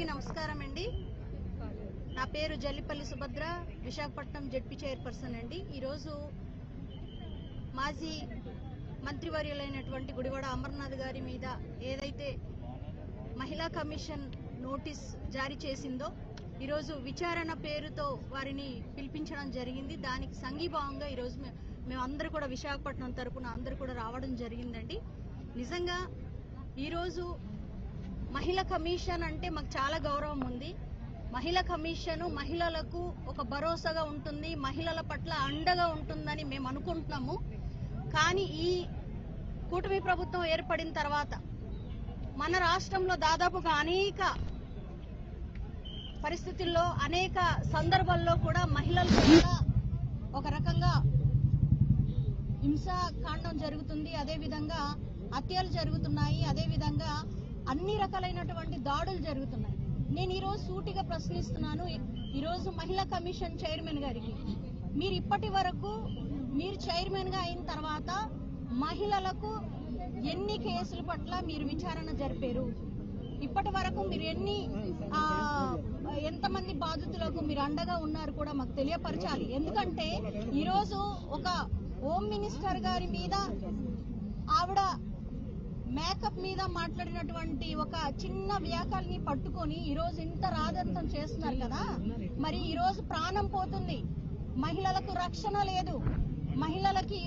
అందరికీ నమస్కారం అండి. నా పేరు జల్లిపల్లి సుభద్ర, విశాఖపట్నం జెడ్పీ చైర్పర్సన్ అండి. ఈరోజు మాజీ మంత్రివర్యులైనటువంటి గుడివాడ అమర్నాథ్ గారి మీద ఏదైతే మహిళా కమిషన్ నోటీస్ జారీ చేసిందో ఈరోజు విచారణ పేరుతో వారిని పిలిపించడం జరిగింది. దానికి సంఘీభావంగా ఈరోజు మేమందరూ కూడా విశాఖపట్నం తరపున అందరూ కూడా రావడం జరిగిందండి. నిజంగా ఈరోజు మహిళా కమిషన్ అంటే మాకు చాలా గౌరవం ఉంది. మహిళా కమిషన్ మహిళలకు ఒక భరోసాగా ఉంటుంది, మహిళల పట్ల అండగా ఉంటుందని మేము అనుకుంటున్నాము. కానీ ఈ కూటమి ప్రభుత్వం ఏర్పడిన తర్వాత మన రాష్ట్రంలో దాదాపుగా అనేక పరిస్థితుల్లో అనేక సందర్భాల్లో కూడా మహిళల పట్ల ఒక రకంగా హింసాకాండం జరుగుతుంది, అదేవిధంగా హత్యలు జరుగుతున్నాయి, అదేవిధంగా అన్ని రకాలైనటువంటి దాడులు జరుగుతున్నాయి. నేను ఈరోజు సూటిగా ప్రశ్నిస్తున్నాను ఈరోజు మహిళా కమిషన్ చైర్మన్ గారికి, మీరు ఇప్పటి వరకు మీరు చైర్మన్ గా అయిన తర్వాత మహిళలకు ఎన్ని కేసుల పట్ల మీరు విచారణ జరిపారు? ఇప్పటి వరకు మీరు ఎంతమంది బాధితులకు మీరు అండగా ఉన్నారు కూడా మాకు తెలియపరచాలి. ఎందుకంటే ఈరోజు ఒక హోమ్ మినిస్టర్ గారి మీద ఆవిడ మేకప్ మీద మాట్లాడినటువంటి ఒక చిన్న వ్యాఖ్యల్ని పట్టుకొని ఈరోజు ఇంత రాజంతం చేస్తున్నారు కదా. మరి ఈరోజు ప్రాణం పోతుంది, మహిళలకు రక్షణ లేదు, మహిళలకి ఈ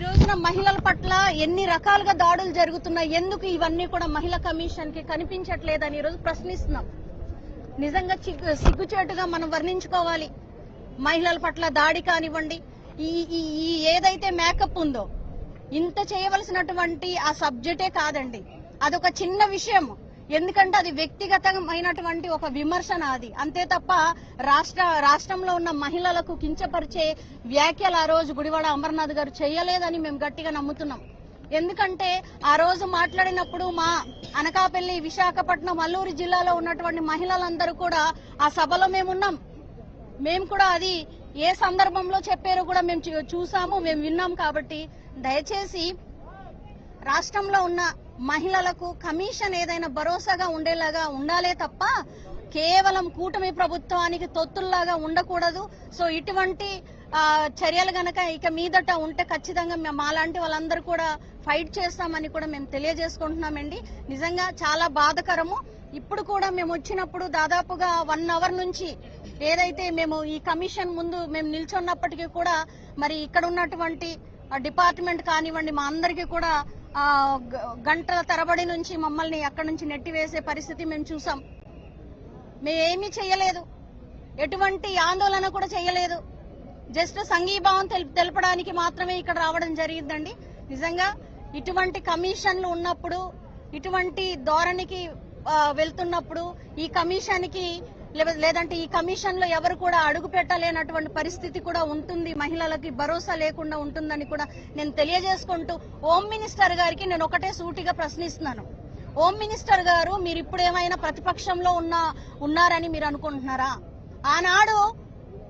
రోజున మహిళల పట్ల ఎన్ని రకాలుగా దాడులు జరుగుతున్నాయి, ఎందుకు ఇవన్నీ కూడా మహిళా కమిషన్ కి కనిపించట్లేదని ఈరోజు ప్రశ్నిస్తున్నాం. నిజంగా సిగ్గుచేటుగా మనం వర్ణించుకోవాలి. మహిళల పట్ల దాడి కానివ్వండి, ఈ ఏదైతే మేకప్ ఉందో ఇంత చేయవలసినటువంటి ఆ సబ్జెక్టే కాదండి, అదొక చిన్న విషయం. ఎందుకంటే అది వ్యక్తిగతమైనటువంటి ఒక విమర్శన, అది అంతే తప్ప రాష్ట్రంలో ఉన్న మహిళలకు కించపరిచే వ్యాఖ్యలు ఆ రోజు గుడివాడ అమర్నాథ్ గారు చేయలేదని మేము గట్టిగా నమ్ముతున్నాం. ఎందుకంటే ఆ రోజు మాట్లాడినప్పుడు మా అనకాపల్లి, విశాఖపట్నం, అల్లూరు జిల్లాలో ఉన్నటువంటి మహిళలందరూ కూడా ఆ సభలో మేమున్నాం. మేము కూడా అది ఏ సందర్భంలో చెప్పారో కూడా మేము చూసాము, మేము విన్నాం. కాబట్టి దయచేసి రాష్ట్రంలో ఉన్న మహిళలకు కమిషన్ ఏదైనా భరోసాగా ఉండేలాగా ఉండాలే తప్ప కేవలం కూటమి ప్రభుత్వానికి తొత్తుల్లాగా ఉండకూడదు. సో ఇటువంటి చర్యలు గనక ఇక మీదట ఉంటే ఖచ్చితంగా మేము మాలాంటి వాళ్ళందరూ కూడా ఫైట్ చేస్తామని కూడా మేము తెలియజేసుకుంటున్నామండి. నిజంగా చాలా బాధకరము. ఇప్పుడు కూడా మేము వచ్చినప్పుడు దాదాపుగా 1 అవర్ నుంచి ఏదైతే మేము ఈ కమిషన్ ముందు మేము నిల్చున్నప్పటికీ కూడా మరి ఇక్కడ ఉన్నటువంటి డిపార్ట్మెంట్ కానివ్వండి మా అందరికీ కూడా గంటల తరబడి నుంచి మమ్మల్ని అక్కడి నుంచి నెట్టివేసే పరిస్థితి మేము చూసాం. మేమేమీ చేయలేదు, ఎటువంటి ఆందోళన కూడా చేయలేదు, జస్ట్ సంఘీభావం తెలపడానికి మాత్రమే ఇక్కడ రావడం జరిగిందండి. నిజంగా ఇటువంటి కమిషన్లు ఉన్నప్పుడు, ఇటువంటి ధోరణికి వెళ్తున్నప్పుడు ఈ కమిషన్ కి లేదంటే ఈ కమిషన్ లో ఎవరు కూడా అడుగు పెట్టలేనటువంటి పరిస్థితి కూడా ఉంటుంది, మహిళలకి భరోసా లేకుండా ఉంటుందని కూడా నేను తెలియజేసుకుంటూ హోమ్ మినిస్టర్ గారికి నేను ఒకటే సూటిగా ప్రశ్నిస్తున్నాను. హోమ్ మినిస్టర్ గారు, మీరు ఇప్పుడు ఏమైనా ప్రతిపక్షంలో ఉన్నారని మీరు అనుకుంటున్నారా? ఆనాడు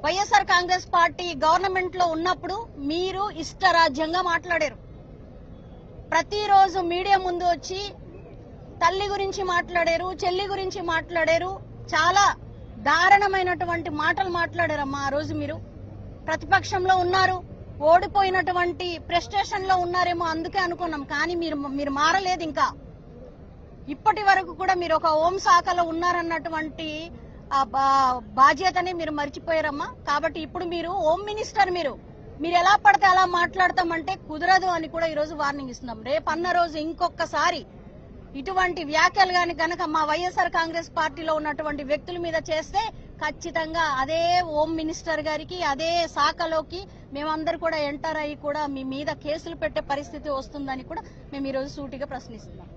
వైఎస్ఆర్ కాంగ్రెస్ పార్టీ గవర్నమెంట్ లో ఉన్నప్పుడు మీరు ఇష్టరాజ్యంగా మాట్లాడారు. ప్రతిరోజు మీడియా ముందు వచ్చి తల్లి గురించి మాట్లాడారు, చెల్లి గురించి మాట్లాడారు, చాలా దారుణమైనటువంటి మాటలు మాట్లాడారమ్మా. ఆ రోజు మీరు ప్రతిపక్షంలో ఉన్నారు, ఓడిపోయినటువంటి ప్రెస్టేషన్ లో ఉన్నారేమో అందుకే అనుకున్నాం. కానీ మీరు మారలేదు. ఇంకా ఇప్పటి వరకు కూడా మీరు ఒక హోం శాఖలో ఉన్నారన్నటువంటి బాధ్యతని మీరు మర్చిపోయారమ్మా. కాబట్టి ఇప్పుడు మీరు హోమ్ మినిస్టర్, మీరు ఎలా పడితే అలా మాట్లాడతామంటే కుదరదు అని కూడా ఈరోజు వార్నింగ్ ఇస్తున్నాం. రేపన్న రోజు ఇంకొకసారి ఇటువంటి వ్యాఖ్యలు గనక మా వైఎస్ఆర్ కాంగ్రెస్ పార్టీలో ఉన్నటువంటి వ్యక్తుల మీద చేస్తే ఖచ్చితంగా అదే హోమ్ మినిస్టర్ గారికి, అదే శాఖలోకి మేమందరూ కూడా ఎంటర్ అయ్యి కూడా మీ మీద కేసులు పెట్టే పరిస్థితి వస్తుందని కూడా మేము ఈరోజు సూటిగా ప్రశ్నిస్తున్నాం.